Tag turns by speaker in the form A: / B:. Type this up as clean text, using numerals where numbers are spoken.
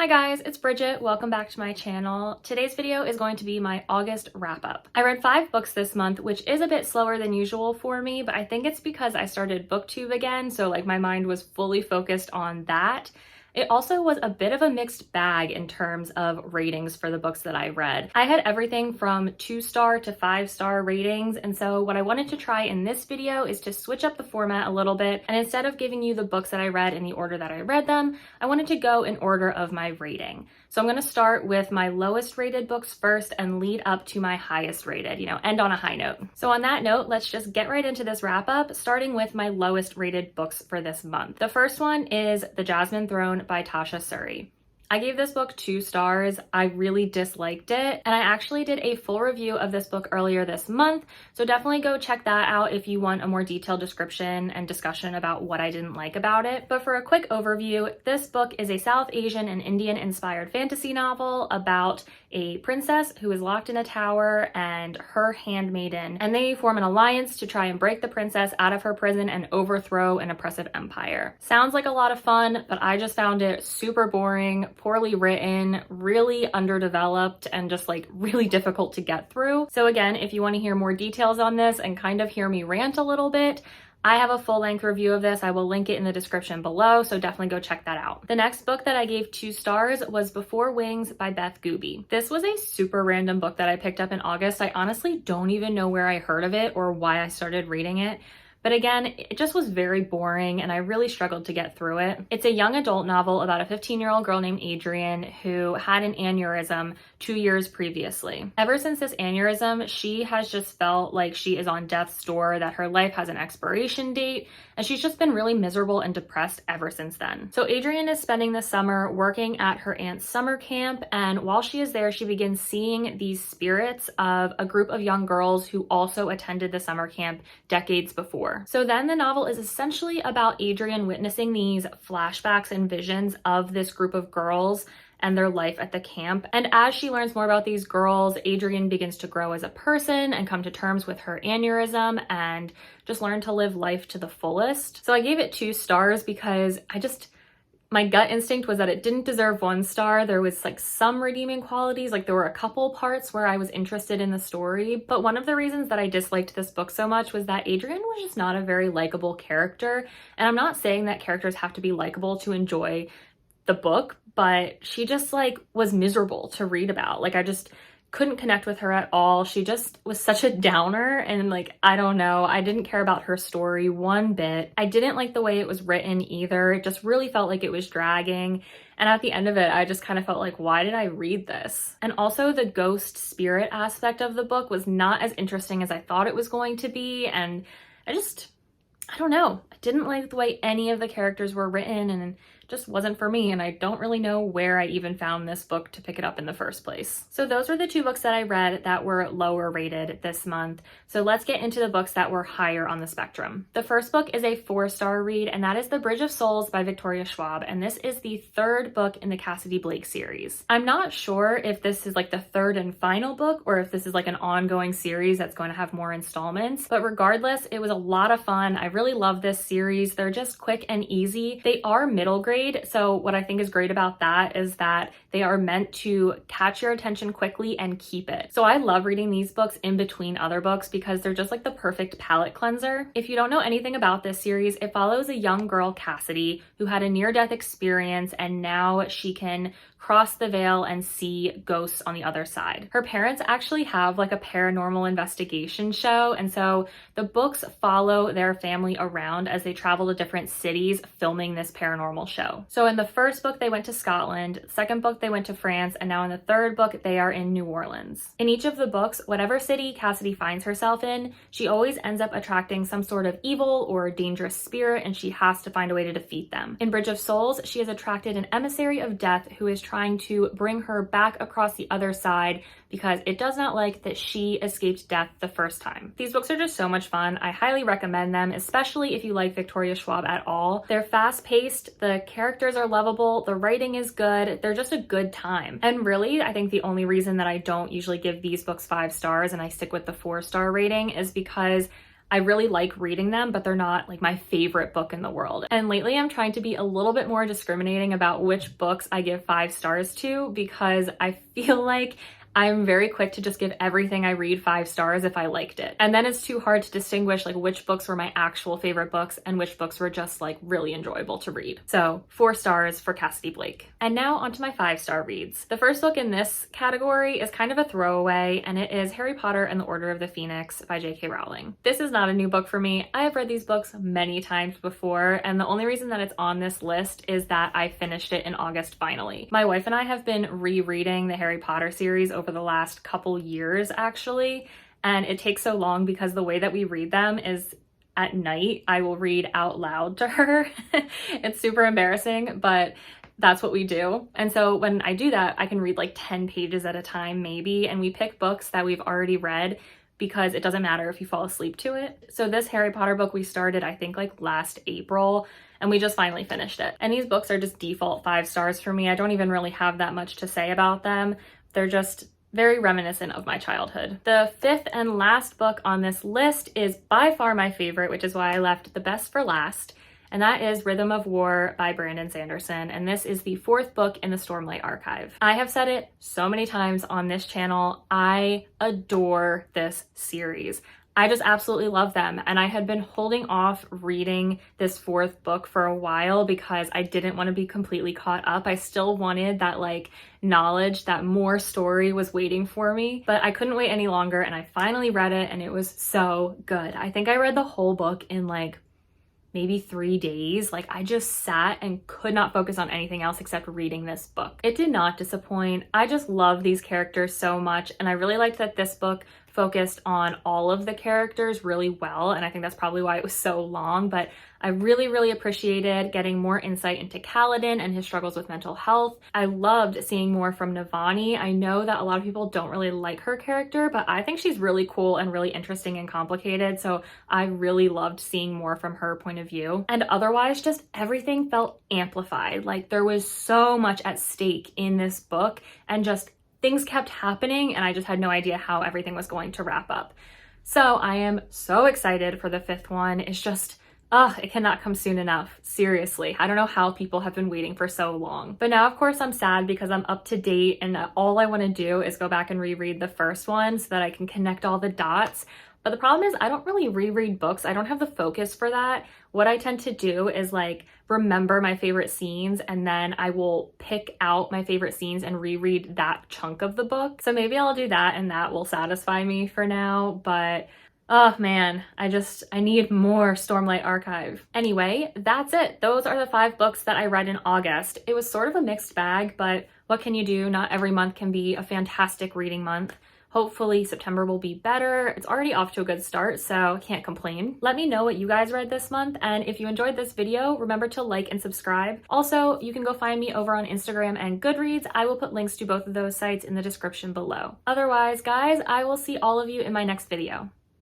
A: Hi guys, it's Bridget. Welcome back to my channel. Today's video is going to be my August wrap up. I read 5 books this month, which is a bit slower than usual for me, but I think it's because I started BookTube again, so like my mind was fully focused on that. It also was a bit of a mixed bag in terms of ratings for the books that I read. I had everything from 2-star to 5-star ratings, and so what I wanted to try in this video is to switch up the format a little bit, and instead of giving you the books that I read in the order that I read them, I wanted to go in order of my rating. So I'm going to start with my lowest rated books first and lead up to my highest rated, end on a high note. So on that note, let's just get right into this wrap up, starting with my lowest rated books for this month. The first one is The Jasmine Throne by Tasha Suri. I gave this book 2 stars. I really disliked it, and I actually did a full review of this book earlier this month, so definitely go check that out if you want a more detailed description and discussion about what I didn't like about it. But for a quick overview, this book is a South Asian and Indian inspired fantasy novel about a princess who is locked in a tower and her handmaiden, and they form an alliance to try and break the princess out of her prison and overthrow an oppressive empire. Sounds like a lot of fun, but I just found it super boring, poorly written, really underdeveloped, and just like really difficult to get through. So again, if you want to hear more details on this and kind of hear me rant a little bit, I have a full-length review of this. I will link it in the description below, so definitely go check that out. The next book that I gave 2 stars was Before Wings by Beth Goobie. This was a super random book that I picked up in August. I honestly don't even know where I heard of it or why I started reading it. But again, it just was very boring and I really struggled to get through it. It's a young adult novel about a 15-year-old girl named Adrian who had an aneurysm 2 years previously. Ever since this aneurysm, she has just felt like she is on death's door, that her life has an expiration date, and she's just been really miserable and depressed ever since then. So Adrian is spending the summer working at her aunt's summer camp, and while she is there, she begins seeing these spirits of a group of young girls who also attended the summer camp decades before. So then the novel is essentially about Adrian witnessing these flashbacks and visions of this group of girls and their life at the camp. And as she learns more about these girls, Adrian begins to grow as a person and come to terms with her aneurysm and just learn to live life to the fullest. So I gave it 2 stars because my gut instinct was that it didn't deserve 1 star. There was like some redeeming qualities, like there were a couple parts where I was interested in the story, but one of the reasons that I disliked this book so much was that Adrian was just not a very likable character. And I'm not saying that characters have to be likable to enjoy the book, but she just like was miserable to read about. Like I just couldn't connect with her at all. She just was such a downer, and like, I don't know, I didn't care about her story one bit. I didn't like the way it was written either. It just really felt like it was dragging. And at the end of it, I just kind of felt like, why did I read this? And also the ghost spirit aspect of the book was not as interesting as I thought it was going to be. And I don't know. I didn't like the way any of the characters were written, and it just wasn't for me, and I don't really know where I even found this book to pick it up in the first place. So those were the 2 books that I read that were lower rated this month. So let's get into the books that were higher on the spectrum. The first book is a 4-star read, and that is The Bridge of Souls by Victoria Schwab, and this is the 3rd book in the Cassidy Blake series. I'm not sure if this is like the 3rd and final book or if this is like an ongoing series that's going to have more installments, but regardless, it was a lot of fun. I really love this series. They're just quick and easy. They are middle grade, so what I think is great about that is that they are meant to catch your attention quickly and keep it. So I love reading these books in between other books because they're just like the perfect palate cleanser. If you don't know anything about this series, it follows a young girl, Cassidy, who had a near-death experience, and now she can cross the veil and see ghosts on the other side. Her parents actually have like a paranormal investigation show, and so the books follow their family around as they travel to different cities filming this paranormal show. So in the first book, they went to Scotland, second book, they went to France, and now in the 3rd book, they are in New Orleans. In each of the books, whatever city Cassidy finds herself in, she always ends up attracting some sort of evil or dangerous spirit, and she has to find a way to defeat them. In Bridge of Souls, she has attracted an emissary of death who is trying to bring her back across the other side because it does not like that she escaped death the first time. These books are just so much fun. I highly recommend them, especially if you like Victoria Schwab at all. They're fast-paced, the characters are lovable, the writing is good, they're just a good time. And really, I think the only reason that I don't usually give these books 5 stars and I stick with the 4-star rating is because I really like reading them, but they're not like my favorite book in the world. And lately I'm trying to be a little bit more discriminating about which books I give 5 stars to, because I feel like I'm very quick to just give everything I read 5 stars if I liked it. And then it's too hard to distinguish like which books were my actual favorite books and which books were just like really enjoyable to read. So 4 stars for Cassidy Blake. And now onto my 5-star reads. The first book in this category is kind of a throwaway, and it is Harry Potter and the Order of the Phoenix by J.K. Rowling. This is not a new book for me. I have read these books many times before, and the only reason that it's on this list is that I finished it in August finally. My wife and I have been rereading the Harry Potter series over the last couple years actually, and it takes so long because the way that we read them is at night. I will read out loud to her. It's super embarrassing, but that's what we do. And so when I do that, I can read like 10 pages at a time maybe, and we pick books that we've already read because it doesn't matter if you fall asleep to it. So this Harry Potter book we started I think like last April, and we just finally finished it. And these books are just default 5 stars for me. I don't even really have that much to say about them. They're just very reminiscent of my childhood. The 5th and last book on this list is by far my favorite, which is why I left the best for last, and that is Rhythm of War by Brandon Sanderson, and this is the 4th book in the Stormlight archive. I have said it so many times on this channel, I adore this series. I just absolutely love them, and I had been holding off reading this 4th book for a while because I didn't want to be completely caught up. I still wanted that like knowledge that more story was waiting for me, but I couldn't wait any longer, and I finally read it and it was so good. I think I read the whole book in like maybe 3 days. Like I just sat and could not focus on anything else except reading this book. It did not disappoint. I just love these characters so much, and I really liked that this book focused on all of the characters really well, and I think that's probably why it was so long, but I really appreciated getting more insight into Kaladin and his struggles with mental health. I loved seeing more from Navani. I know that a lot of people don't really like her character, but I think she's really cool and really interesting and complicated, so I really loved seeing more from her point of view. And otherwise, just everything felt amplified. Like there was so much at stake in this book, and just things kept happening, and I just had no idea how everything was going to wrap up. So I am so excited for the 5th one. It's just, it cannot come soon enough. Seriously, I don't know how people have been waiting for so long. But now, of course, I'm sad because I'm up to date, and all I want to do is go back and reread the first one so that I can connect all the dots. But the problem is I don't really reread books. I don't have the focus for that. What I tend to do is like remember my favorite scenes, and then I will pick out my favorite scenes and reread that chunk of the book. So maybe I'll do that, and that will satisfy me for now. But oh man, I need more Stormlight archive. Anyway, that's it. Those are the 5 books that I read in August. It was sort of a mixed bag, but what can you do? Not every month can be a fantastic reading month. Hopefully September will be better. It's already off to a good start, so can't complain. Let me know what you guys read this month, and if you enjoyed this video, remember to like and subscribe. Also, you can go find me over on Instagram and Goodreads. I will put links to both of those sites in the description below. Otherwise, guys, I will see all of you in my next video.